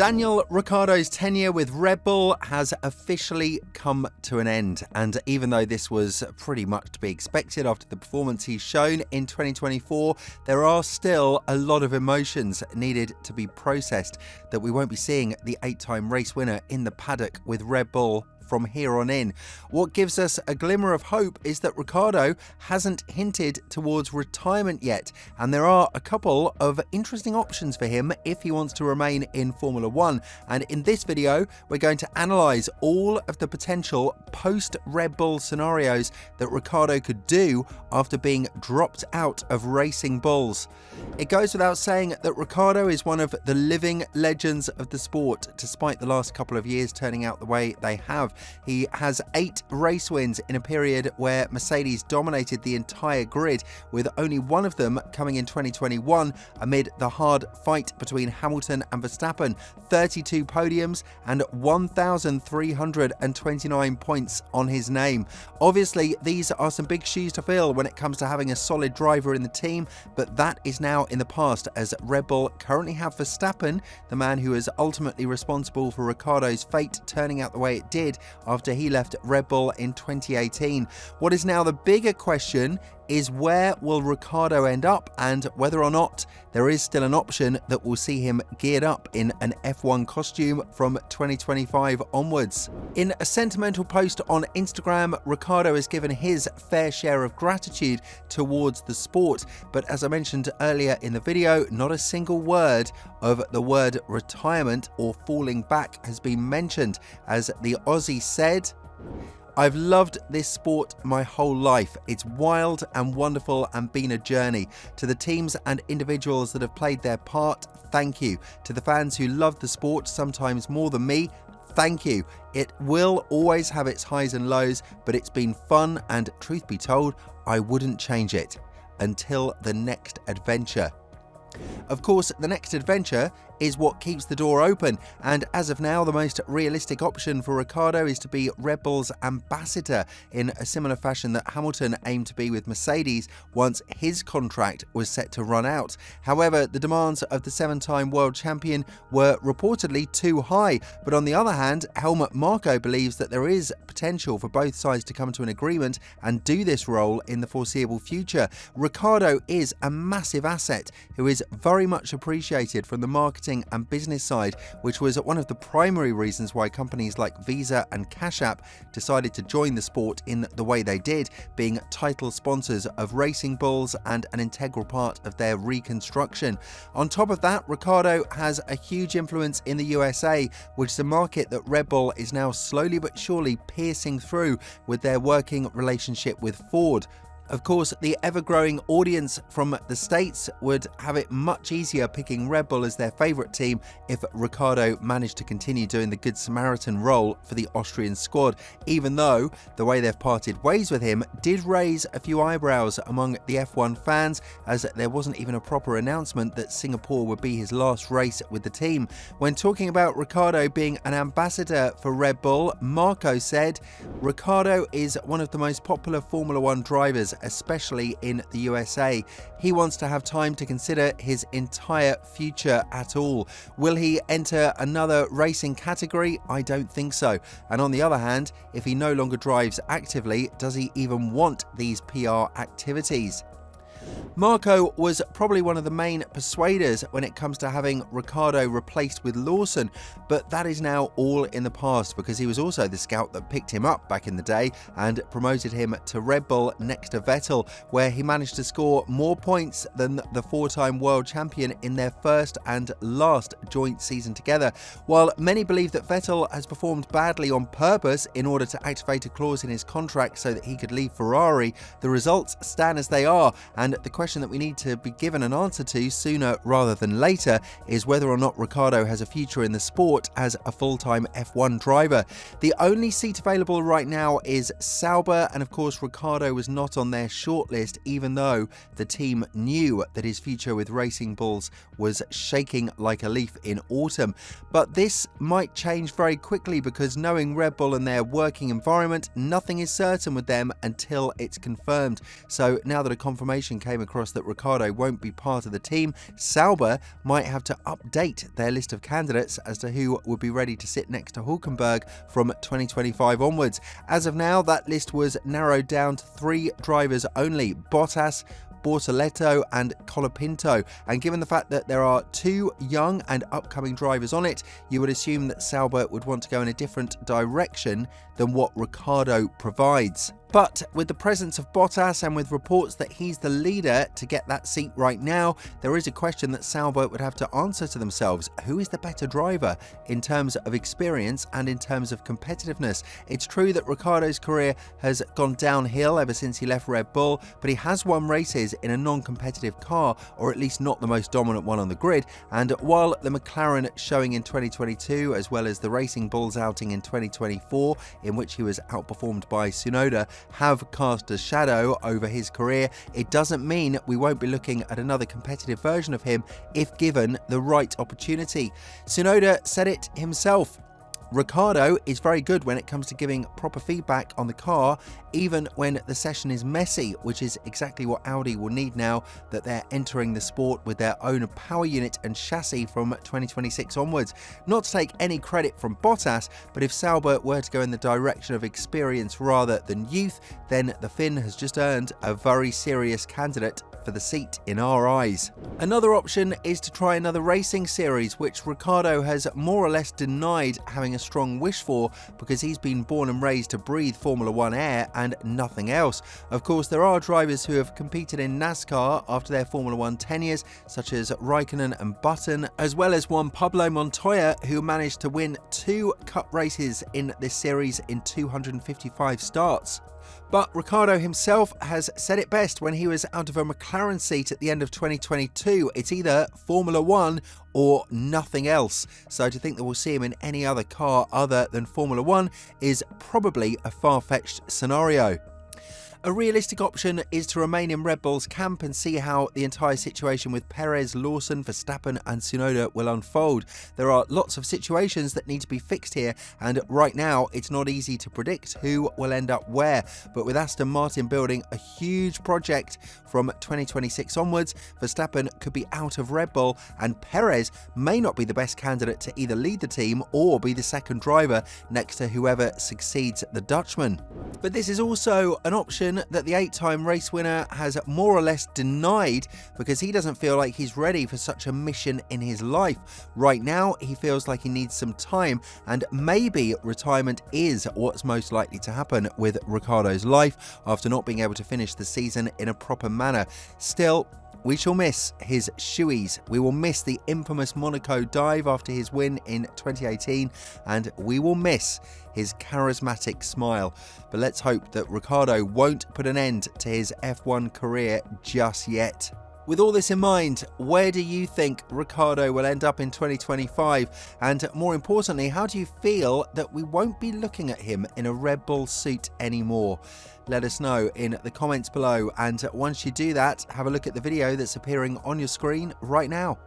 Daniel Ricciardo's tenure with Red Bull has officially come to an end, and even though this was pretty much to be expected after the performance he's shown in 2024, there are still a lot of emotions needed to be processed that we won't be seeing the 8-time race winner in the paddock with Red Bull from here on in. What gives us a glimmer of hope is that Ricciardo hasn't hinted towards retirement yet, and there are a couple of interesting options for him if he wants to remain in Formula One. And in this video, we're going to analyse all of the potential post-Red Bull scenarios that Ricciardo could do after being dropped out of Racing Bulls. It goes without saying that Ricciardo is one of the living legends of the sport, despite the last couple of years turning out the way they have. He has 8 race wins in a period where Mercedes dominated the entire grid, with only one of them coming in 2021 amid the hard fight between Hamilton and Verstappen. 32 podiums and 1,329 points on his name. Obviously, these are some big shoes to fill when it comes to having a solid driver in the team, but that is now in the past, as Red Bull currently have Verstappen, the man who is ultimately responsible for Ricciardo's fate turning out the way it did after he left Red Bull in 2018. What is now the bigger question is where will Ricciardo end up, and whether or not there is still an option that will see him geared up in an F1 costume from 2025 onwards. In a sentimental post on Instagram, Ricciardo has given his fair share of gratitude towards the sport, but as I mentioned earlier in the video, not a single word of the word retirement or falling back has been mentioned, as the Aussie said, "I've loved this sport my whole life. It's wild and wonderful and been a journey. To the teams and individuals that have played their part, thank you. To the fans who love the sport sometimes more than me, thank you. It will always have its highs and lows, but it's been fun, and truth be told, I wouldn't change it. Until the next adventure." Of course, the next adventure is what keeps the door open, and as of now, the most realistic option for Ricciardo is to be Red Bull's ambassador in a similar fashion that Hamilton aimed to be with Mercedes once his contract was set to run out. However, the demands of the 7-time world champion were reportedly too high, but on the other hand, Helmut Marko believes that there is potential for both sides to come to an agreement and do this role in the foreseeable future. Ricciardo is a massive asset who is very much appreciated from the marketing and business side, which was one of the primary reasons why companies like Visa and Cash App decided to join the sport in the way they did, being title sponsors of Racing Bulls and an integral part of their reconstruction. On top of that, Ricciardo has a huge influence in the USA, which is a market that Red Bull is now slowly but surely piercing through with their working relationship with Ford. Of course, the ever-growing audience from the States would have it much easier picking Red Bull as their favourite team if Ricciardo managed to continue doing the Good Samaritan role for the Austrian squad, even though the way they've parted ways with him did raise a few eyebrows among the F1 fans, as there wasn't even a proper announcement that Singapore would be his last race with the team. When talking about Ricciardo being an ambassador for Red Bull, Marko said, "Ricciardo is one of the most popular Formula One drivers, especially in the USA. He wants to have time to consider his entire future at all. Will he enter another racing category? I don't think so. And on the other hand, if he no longer drives actively, does he even want these PR activities?" Marko was probably one of the main persuaders when it comes to having Ricciardo replaced with Lawson, but that is now all in the past, because he was also the scout that picked him up back in the day and promoted him to Red Bull next to Vettel, where he managed to score more points than the 4-time world champion in their first and last joint season together. While many believe that Vettel has performed badly on purpose in order to activate a clause in his contract so that he could leave Ferrari, the results stand as they are, and the question that we need to be given an answer to sooner rather than later is whether or not Ricciardo has a future in the sport as a full-time F1 driver. The only seat available right now is Sauber, and of course Ricciardo was not on their shortlist, even though the team knew that his future with Racing Bulls was shaking like a leaf in autumn. But this might change very quickly, because knowing Red Bull and their working environment, nothing is certain with them until it's confirmed. So now that a confirmation came across that Ricciardo won't be part of the team, Sauber might have to update their list of candidates as to who would be ready to sit next to Hülkenberg from 2025 onwards. As of now, that list was narrowed down to 3 drivers only: Bottas, Bortoleto and Colapinto, and given the fact that there are 2 young and upcoming drivers on it, you would assume that Sauber would want to go in a different direction than what Ricciardo provides. But with the presence of Bottas and with reports that he's the leader to get that seat right now, there is a question that Sauber would have to answer to themselves. Who is the better driver in terms of experience and in terms of competitiveness? It's true that Ricciardo's career has gone downhill ever since he left Red Bull, but he has won races in a non-competitive car, or at least not the most dominant one on the grid. And while the McLaren showing in 2022, as well as the Racing Bulls outing in 2024, in which he was outperformed by Tsunoda, have cast a shadow over his career, it doesn't mean we won't be looking at another competitive version of him if given the right opportunity. Tsunoda said it himself. Ricciardo is very good when it comes to giving proper feedback on the car, even when the session is messy, which is exactly what Audi will need now that they're entering the sport with their own power unit and chassis from 2026 onwards. Not to take any credit from Bottas, but if Sauber were to go in the direction of experience rather than youth, then the Finn has just earned a very serious candidate for the seat in our eyes. Another option is to try another racing series, which Ricciardo has more or less denied having a strong wish for, because he's been born and raised to breathe Formula 1 air and nothing else. Of course, there are drivers who have competed in NASCAR after their Formula 1 tenures, such as Raikkonen and Button, as well as one Pablo Montoya, who managed to win 2 cup races in this series in 255 starts. But Ricciardo himself has said it best when he was out of a McLaren seat at the end of 2022. It's either Formula 1 or nothing else. So to think that we'll see him in any other car other than Formula 1 is probably a far-fetched scenario. A realistic option is to remain in Red Bull's camp and see how the entire situation with Perez, Lawson, Verstappen and Tsunoda will unfold. There are lots of situations that need to be fixed here, and right now it's not easy to predict who will end up where. But with Aston Martin building a huge project from 2026 onwards, Verstappen could be out of Red Bull and Perez may not be the best candidate to either lead the team or be the second driver next to whoever succeeds the Dutchman. But this is also an option that the 8-time race winner has more or less denied, because he doesn't feel like he's ready for such a mission in his life. Right now, he feels like he needs some time, and maybe retirement is what's most likely to happen with Ricciardo's life after not being able to finish the season in a proper manner. Still, we shall miss his shoeies. We will miss the infamous Monaco dive after his win in 2018, and we will miss his charismatic smile. But let's hope that Ricciardo won't put an end to his F1 career just yet. With all this in mind, where do you think Ricciardo will end up in 2025? And more importantly, how do you feel that we won't be looking at him in a Red Bull suit anymore? Let us know in the comments below, and once you do that, have a look at the video that's appearing on your screen right now.